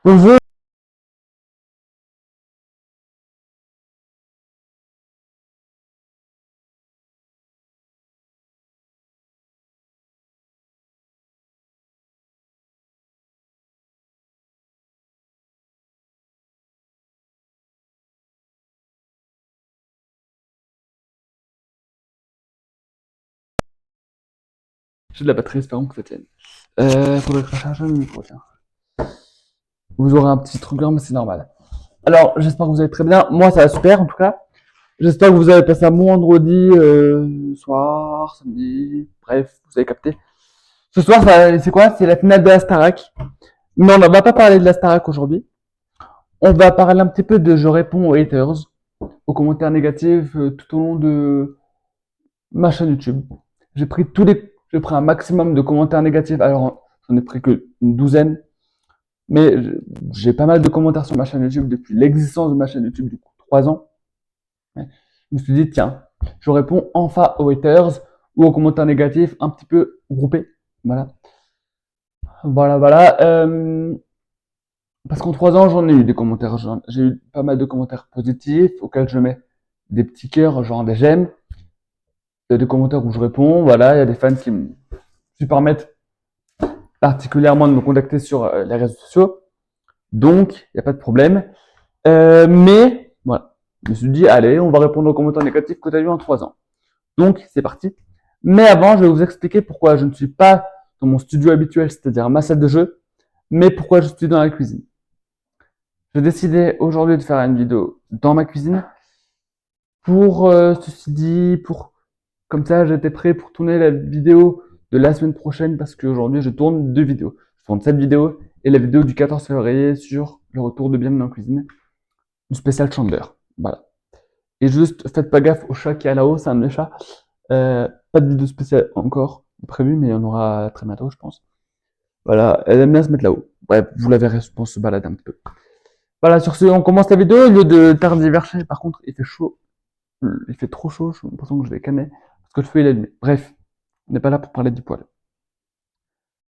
Bonjour, j'ai de la batterie, espérons que ça tienne. Faudrait que je recharge le micro, tiens. Vous aurez un petit truc, mais c'est normal. Alors, j'espère que vous allez très bien. Moi, ça va super, en tout cas. J'espère que vous avez passé un bon vendredi, soir, samedi, bref, vous avez capté. Ce soir, c'est quoi? C'est la finale de la Starac. Mais on ne va pas parler de la Starac aujourd'hui. On va parler un petit peu de je réponds aux haters, aux commentaires négatifs, tout au long de ma chaîne YouTube. J'ai pris un maximum de commentaires négatifs. Alors, j'en ai pris que une douzaine. Mais j'ai pas mal de commentaires sur ma chaîne YouTube depuis l'existence de ma chaîne YouTube, du coup, 3 ans. Je me suis dit, tiens, je réponds enfin aux haters ou aux commentaires négatifs un petit peu groupés. Voilà. Voilà, voilà. Parce qu'en 3 ans, j'en ai eu des commentaires. J'ai eu pas mal de commentaires positifs auxquels je mets des petits cœurs, genre des j'aime. Il y a des commentaires où je réponds. Voilà, il y a des fans qui me permettent particulièrement de me contacter sur les réseaux sociaux. Donc, il n'y a pas de problème. Mais, voilà. Je me suis dit, allez, on va répondre aux commentaires négatifs que tu as eu en 3 ans. Donc, c'est parti. Mais avant, je vais vous expliquer pourquoi je ne suis pas dans mon studio habituel, c'est-à-dire ma salle de jeu, mais pourquoi je suis dans la cuisine. J'ai décidé aujourd'hui de faire une vidéo dans ma cuisine pour, ceci dit, comme ça, j'étais prêt pour tourner la vidéo de la semaine prochaine parce qu'aujourd'hui, je tourne 2 vidéos. Je tourne cette vidéo et la vidéo du 14 février sur le retour de Bienvenue en cuisine, une spéciale Chandler. Voilà. Et juste, faites pas gaffe au chat qui est là-haut, c'est un de mes chats. Pas de vidéo spéciale encore prévue, mais il y en aura très bientôt, je pense. Voilà, elle aime bien se mettre là-haut. Bref, vous la verrez, je pense, se balader un petit peu. Voilà, sur ce, on commence la vidéo. Au lieu de tardiverger, par contre, il fait chaud. Il fait trop chaud, j'ai l'impression que je vais canner. Parce que le feu, il est allumé. Bref, on n'est pas là pour parler du poil.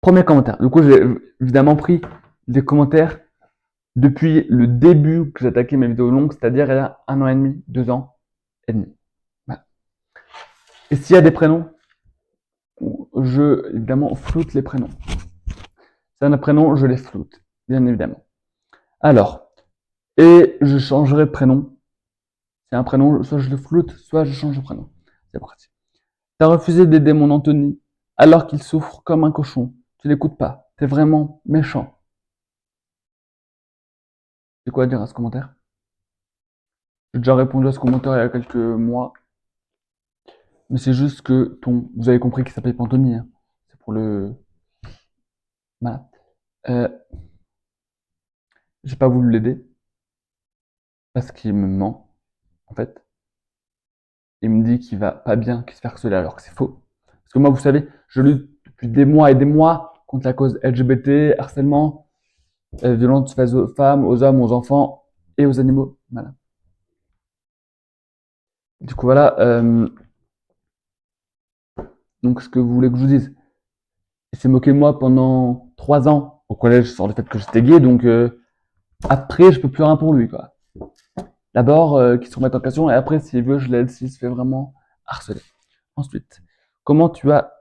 Premier commentaire. Du coup, j'ai évidemment pris des commentaires depuis le début que j'ai attaqué mes vidéos longues, c'est-à-dire il y a 1 an et demi, 2 ans et demi. Voilà. Et s'il y a des prénoms, je, évidemment, floute les prénoms. C'est un prénom, je les floute, bien évidemment. Alors, et je changerai de prénom. C'est un prénom, soit je le floute, soit je change de prénom. C'est parti. T'as refusé d'aider mon Anthony alors qu'il souffre comme un cochon. Tu l'écoutes pas. T'es vraiment méchant. C'est quoi à dire à ce commentaire? J'ai déjà répondu à ce commentaire il y a quelques mois. Mais c'est juste que vous avez compris qu'il s'appelle pas Anthony, hein. C'est pour le, voilà. Euh, j'ai pas voulu l'aider parce qu'il me ment, en fait. Il me dit qu'il va pas bien, qu'il se fait harceler alors que c'est faux. Parce que moi, vous savez, je lutte depuis des mois et des mois contre la cause LGBT, harcèlement, violence faite aux femmes, aux hommes, aux enfants et aux animaux. Voilà. Du coup, voilà. Donc, ce que vous voulez que je vous dise, il s'est moqué de moi pendant 3 ans au collège sur le fait que j'étais gay, donc après, je peux plus rien pour lui, quoi. D'abord, qu'il se remette en question, et après, s'il veut, je l'aide s'il se fait vraiment harceler. Ensuite, comment tu as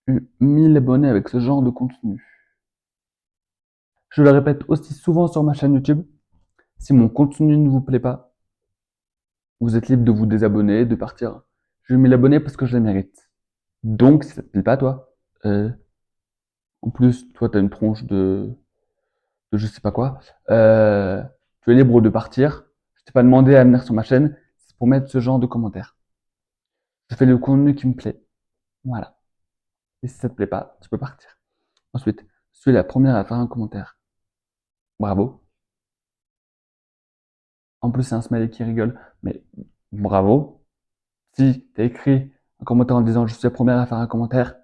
eu 1000 abonnés avec ce genre de contenu? Je le répète aussi souvent sur ma chaîne YouTube, si mon contenu ne vous plaît pas, vous êtes libre de vous désabonner, de partir. Je vais 1000 abonnés parce que je les mérite. Donc, si ça te plaît pas, toi, en plus, toi, t'as une tronche de je sais pas quoi, tu es libre de partir. Je t'ai pas demandé à venir sur ma chaîne, c'est pour mettre ce genre de commentaires. Je fais le contenu qui me plaît. Voilà. Et si ça te plaît pas, tu peux partir. Ensuite, je suis la première à faire un commentaire. Bravo. En plus, c'est un smiley qui rigole, mais bravo. Si tu as écrit un commentaire en disant je suis la première à faire un commentaire,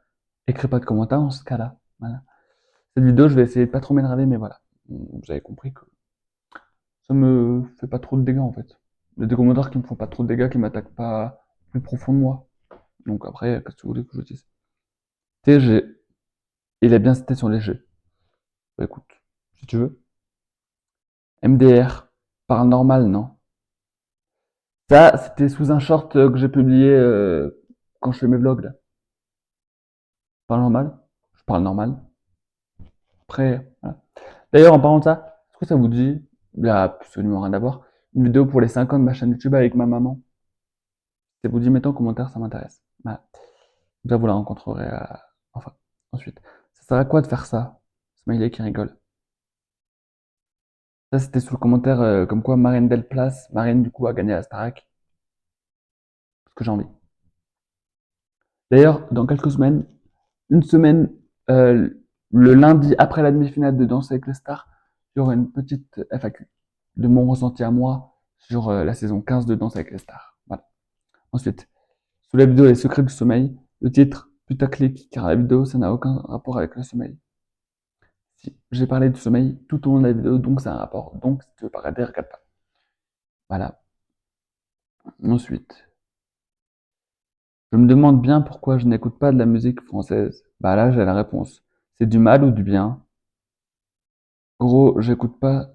écris pas de commentaire dans ce cas-là. Voilà. Cette vidéo, je vais essayer de pas trop m'énerver, mais voilà. Vous avez compris que ça me fait pas trop de dégâts en fait. Il y a des commentaires qui me font pas trop de dégâts, qui m'attaquent pas plus profond de moi. Donc après, qu'est-ce que vous voulez que je dise? TG, il a bien cité sur les G. Bah écoute, si tu veux. MDR. Parle normal, non? Ça, c'était sous un short que j'ai publié quand je fais mes vlogs, là. Parle normal? Je parle normal. Après, voilà. D'ailleurs, en parlant de ça, est-ce que ça vous dit, il y a absolument rien à voir, une vidéo pour les 5 ans de ma chaîne YouTube avec ma maman? Si ça vous dit, mettez en commentaire, ça m'intéresse. Voilà. Déjà, vous la rencontrerez enfin, ensuite. Ça sert à quoi de faire ça? Smiley qui rigole. Ça, c'était sous le commentaire comme quoi Marine Delplace, Marine du coup a gagné la Starac. Ce que j'ai envie. D'ailleurs, dans quelques semaines, une semaine, euh, le lundi après la demi-finale de Danse avec les stars, il y aura une petite FAQ de mon ressenti à moi sur la saison 15 de Danse avec les stars. Voilà. Ensuite, sous la vidéo Les secrets du sommeil, le titre putaclic car la vidéo ça n'a aucun rapport avec le sommeil. Si j'ai parlé du sommeil tout au long de la vidéo, donc c'est un rapport. Donc si tu veux pas regarder, regarde pas. Voilà. Ensuite, je me demande bien pourquoi je n'écoute pas de la musique française. Bah là, j'ai la réponse. C'est du mal ou du bien? Gros, j'écoute pas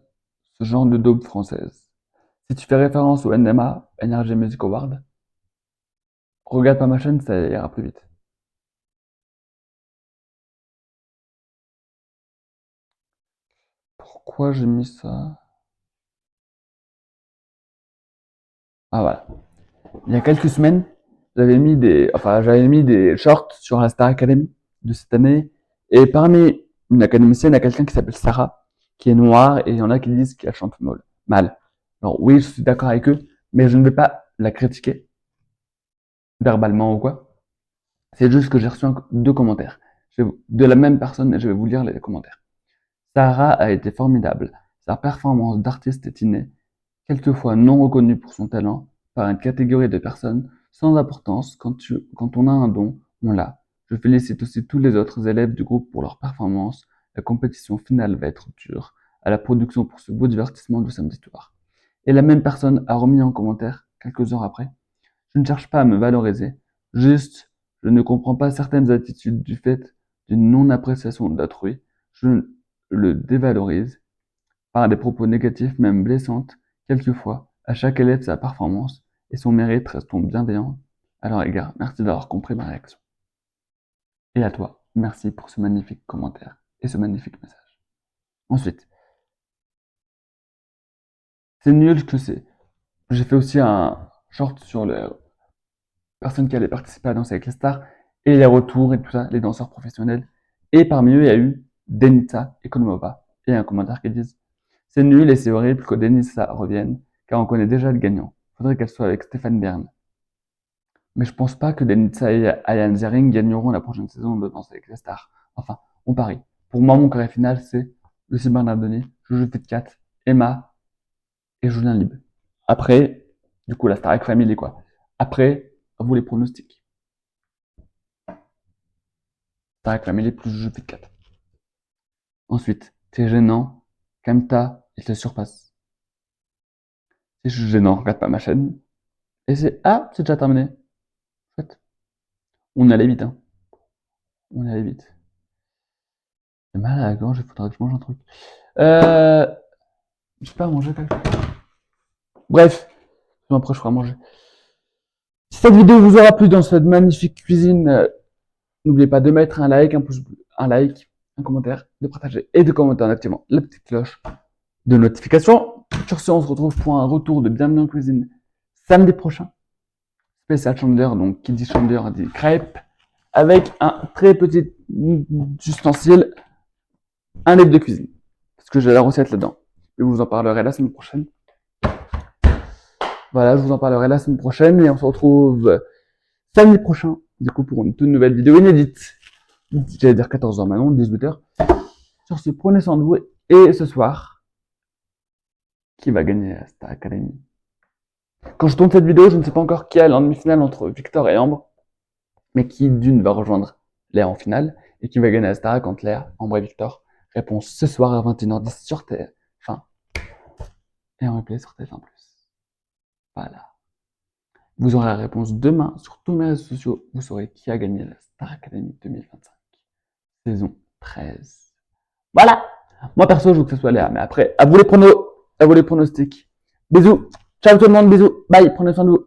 ce genre de daube française. Si tu fais référence au NMA, Energy Music Award, regarde pas ma chaîne, ça ira plus vite. Pourquoi j'ai mis ça? Ah voilà. Il y a quelques semaines, j'avais mis des shorts sur la Star Academy de cette année. Et parmi une académicienne, il y a quelqu'un qui s'appelle Sarah, qui est noire, et il y en a qui disent qu'elle chante mal. Alors oui, je suis d'accord avec eux, mais je ne vais pas la critiquer, verbalement ou quoi. C'est juste que j'ai reçu deux commentaires de la même personne, et je vais vous lire les commentaires. Sarah a été formidable. Sa performance d'artiste est innée, quelquefois non reconnue pour son talent par une catégorie de personnes sans importance. Quand on a un don, on l'a. Je félicite aussi tous les autres élèves du groupe pour leur performance. La compétition finale va être dure. À la production pour ce beau divertissement du samedi soir. Et la même personne a remis en commentaire, quelques heures après, je ne cherche pas à me valoriser. Juste, je ne comprends pas certaines attitudes du fait d'une non-appréciation d'autrui. Je le dévalorise par des propos négatifs, même blessantes, quelquefois. À chaque élève sa performance et son mérite restons bienveillants à leur égard. Merci d'avoir compris ma réaction. Et à toi, merci pour ce magnifique commentaire et ce magnifique message. Ensuite, c'est nul ce que c'est. J'ai fait aussi un short sur les personnes qui allaient participer à Danser avec les stars et les retours et tout ça, les danseurs professionnels. Et parmi eux, il y a eu Denita et Konmova. Et un commentaire qui dit c'est nul et c'est horrible que Denisa revienne, car on connaît déjà le gagnant. Faudrait qu'elle soit avec Stéphane Bern. Mais je pense pas que Denisa et Ayaan Ziering gagneront la prochaine saison de Danse avec les stars. Enfin, on parie. Pour moi, mon carré final, c'est Lucie Bernardoni, Jojo Pitkat, Emma et Julien Lib. Après, du coup, la Starac Family, quoi. Après, à vous les pronostics. Starac Family plus Jojo Pitkat. Ensuite, c'est gênant. Kamta, il te surpasse. Si je suis gênant, regarde pas ma chaîne. Et c'est déjà terminé. En fait, on allait vite, hein. On allait vite. J'ai mal à la gorge, il faudrait que je mange un truc. Euh, je sais pas manger quelque chose. Bref, après je ferai à manger. Si cette vidéo vous aura plu dans cette magnifique cuisine, n'oubliez pas de mettre un like, un pouce bleu, un like, un commentaire, de partager et de commenter en activant la petite cloche de notification. Sur ce, on se retrouve pour un retour de Bienvenue en cuisine samedi prochain. Spécial Chandler, donc qui dit Chandler dit crêpe, avec un très petit ustensile, un livre de cuisine. Parce que j'ai la recette là-dedans. Je vous en parlerai la semaine prochaine. Voilà, je vous en parlerai la semaine prochaine et on se retrouve samedi prochain, du coup, pour une toute nouvelle vidéo inédite. J'allais dire 14h maintenant, 18h. Sur ce, prenez soin de vous et ce soir, qui va gagner la Star Academy? Quand je tourne cette vidéo, je ne sais pas encore qui est en demi-finale entre Victor et Ambre, mais qui d'une va rejoindre Léa en finale et qui va gagner la Star contre Léa, Ambre et Victor. Réponse ce soir à 21h10 sur TF1 et en replay sur TF1+. Voilà. Vous aurez la réponse demain sur tous mes réseaux sociaux. Vous saurez qui a gagné la Star Academy 2025, saison 13. Voilà. Moi perso, je veux que ce soit Léa, mais après, à vous les pronos. À vous les pronostics. Bisous. Ciao tout le monde, bisous. Bye, prenez soin de vous.